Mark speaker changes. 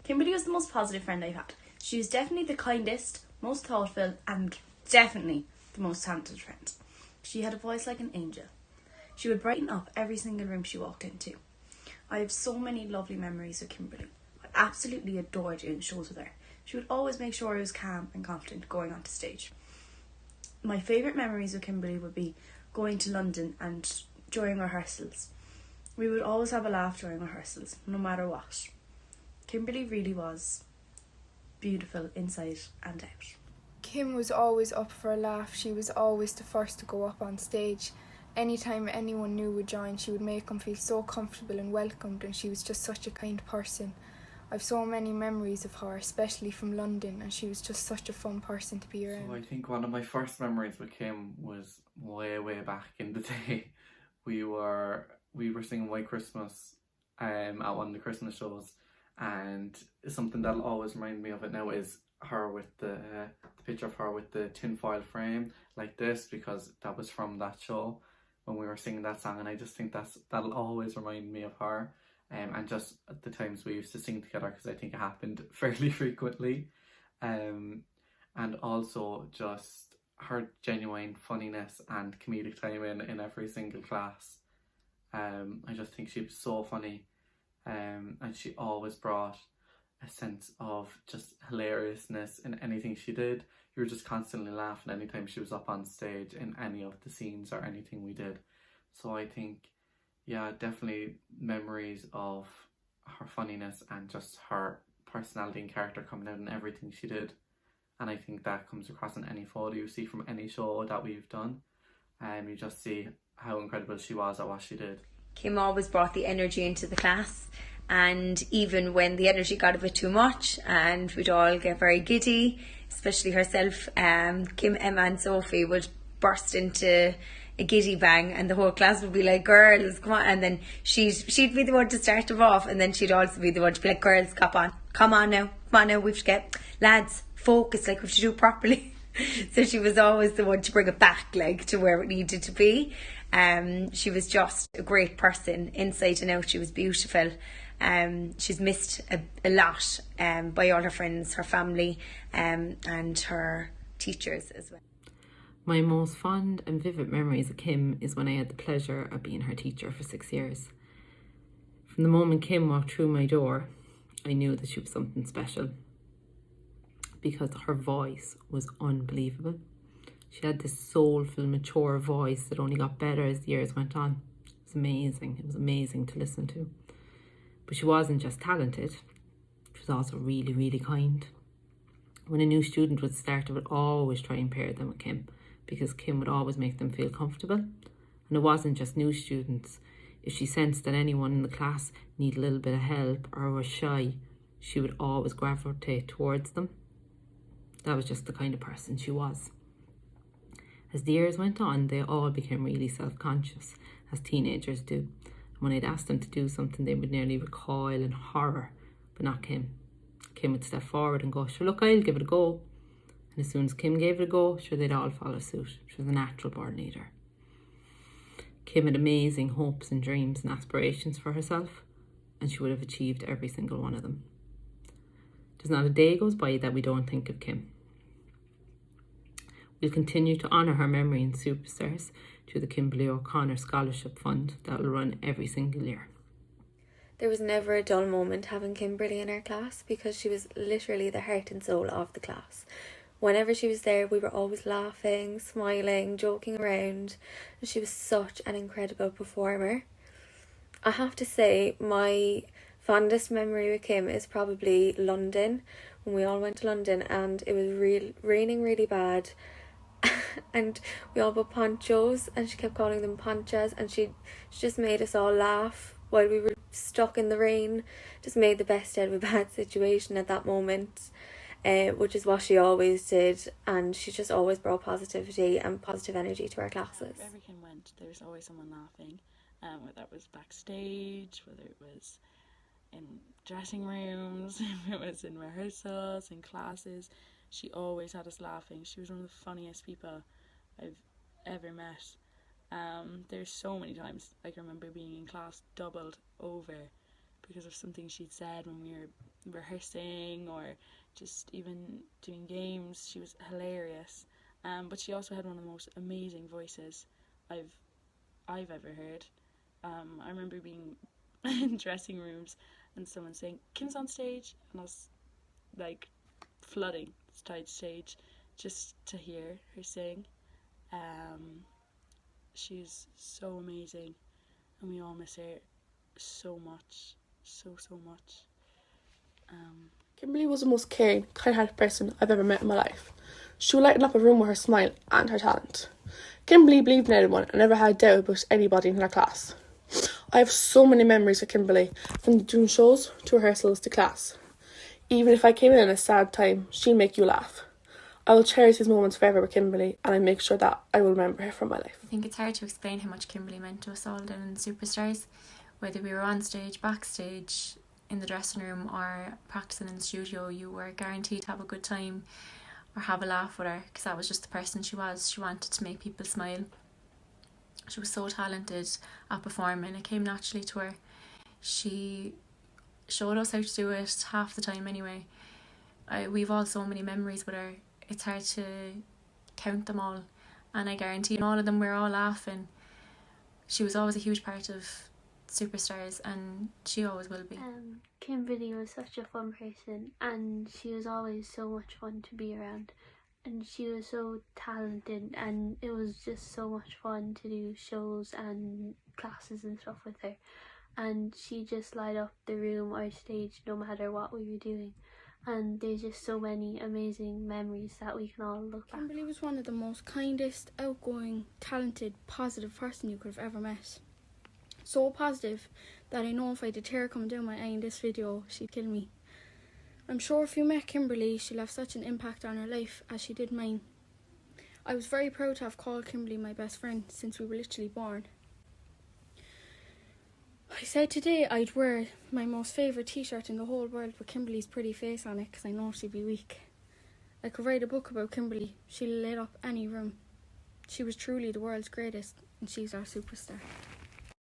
Speaker 1: Kimberly was the most positive friend I've had. She was definitely the kindest, most thoughtful, and definitely the most talented friend. She had a voice like an angel. She would brighten up every single room she walked into. I have so many lovely memories with Kimberly. I absolutely adored doing shows with her. She would always make sure I was calm and confident going onto stage. My favourite memories with Kimberly would be going to London and during rehearsals. We would always have a laugh during rehearsals, no matter what. Kimberly really was beautiful inside and out.
Speaker 2: Kim was always up for a laugh. She was always the first to go up on stage. Anytime anyone new would join, she would make them feel so comfortable and welcomed, and she was just such a kind person. I've so many memories of her, especially from London, and she was just such a fun person to be around.
Speaker 3: So I think one of my first memories with Kim was way back in the day. We were singing White Christmas at one of the Christmas shows, and something that'll always remind me of it now is her with the picture of her with the tinfoil frame like this, because that was from that show when we were singing that song, and I just think that'll always remind me of her, and just the times we used to sing together, because I think it happened fairly frequently, and also just her genuine funniness and comedic timing in every single class. I just think she was so funny, and she always brought a sense of just hilariousness in anything she did. You were just constantly laughing anytime she was up on stage in any of the scenes or anything we did. So I think, yeah, definitely memories of her funniness and just her personality and character coming out in everything she did. And I think that comes across in any photo you see from any show that we've done. You just see how incredible she was at what she did.
Speaker 4: Kim always brought the energy into the class, and even when the energy got a bit too much and we'd all get very giddy, especially herself, Kim, Emma and Sophie would burst into a giddy bang, and the whole class would be like, girls, come on, and then she'd be the one to start them off, and then she'd also be the one to be like, girls, come on now, we have to get, lads, focus, like we have to do it properly. So she was always the one to bring it back, like, to where it needed to be. She was just a great person, inside and out. She was beautiful. She's missed a lot by all her friends, her family, and her teachers as well.
Speaker 5: My most fond and vivid memories of Kim is when I had the pleasure of being her teacher for 6 years. From the moment Kim walked through my door, I knew that she was something special, because her voice was unbelievable. She had this soulful, mature voice that only got better as the years went on. It was amazing. It was amazing to listen to. But she wasn't just talented, she was also really kind. When a new student would start, I would always try and pair them with Kim, because Kim would always make them feel comfortable. And it wasn't just new students. If she sensed that anyone in the class needed a little bit of help or was shy, she would always gravitate towards them. That was just the kind of person she was. As the years went on, they all became really self-conscious, as teenagers do. And when I'd ask them to do something, they would nearly recoil in horror, but not Kim. Kim would step forward and go, sure, look, I'll give it a go. And as soon as Kim gave it a go, sure, they'd all follow suit. She was a natural born leader. Kim had amazing hopes and dreams and aspirations for herself, and she would have achieved every single one of them. There's not a day goes by that we don't think of Kim. We'll continue to honour her memory in Superstars through the Kimberly O'Connor Scholarship Fund that will run every single year.
Speaker 6: There was never a dull moment having Kimberly in our class, because she was literally the heart and soul of the class. Whenever she was there, we were always laughing, smiling, joking around, and she was such an incredible performer. I have to say, my fondest memory with Kim is probably London, when we all went to London and it was raining really bad and we all put ponchos and she kept calling them ponchas, and she just made us all laugh while we were stuck in the rain. Just made the best out of a bad situation at that moment, which is what she always did, and she just always brought positivity and positive energy to our classes.
Speaker 7: Wherever Kim went, there was always someone laughing, whether it was backstage, whether it was in dressing rooms, if it was in rehearsals, in classes. She always had us laughing. She was one of the funniest people I've ever met. There's so many times I can remember being in class doubled over because of something she'd said when we were rehearsing or just even doing games. She was hilarious. But she also had one of the most amazing voices I've ever heard. I remember being in dressing rooms and someone saying, "Kim's on stage," and I was like flooding stage just to hear her sing. She's so amazing, and we all miss her so much, so much.
Speaker 8: Kimberly was the most caring, kind-hearted person I've ever met in my life. She would lighten up a room with her smile and her talent. Kimberly believed in everyone and never had a doubt about anybody in her class. I have so many memories of Kimberly, from doing shows to rehearsals to class. Even if I came in at a sad time, she'll make you laugh. I will cherish these moments forever with Kimberly, and I make sure that I will remember her for my life.
Speaker 9: I think it's hard to explain how much Kimberly meant to us all down in the Superstars, whether we were on stage, backstage, in the dressing room or practicing in the studio. You were guaranteed to have a good time or have a laugh with her, because that was just the person she was. She wanted to make people smile. She was so talented at performing. It came naturally to her. She showed us how to do it half the time anyway. We've all so many memories with her. It's hard to count them all, and I guarantee in all of them we're all laughing. She was always a huge part of Superstars, and she always will be.
Speaker 10: Kimberly was such a fun person, and she was always so much fun to be around, and she was so talented, and it was just so much fun to do shows and classes and stuff with her, and she just light up the room or stage no matter what we were doing. And there's just so many amazing memories that we can all look back.
Speaker 2: Kimberly was one of the most kindest, outgoing, talented, positive person you could have ever met. So positive that I know if I had a tear coming down my eye in this video, she'd kill me. I'm sure if you met Kimberly, she'll have such an impact on her life as she did mine. I was very proud to have called Kimberly my best friend since we were literally born. I said today I'd wear my most favourite t-shirt in the whole world with Kimberly's pretty face on it, because I know she'd be weak. I could write a book about Kimberly. She lit up any room. She was truly the world's greatest, and she's our superstar.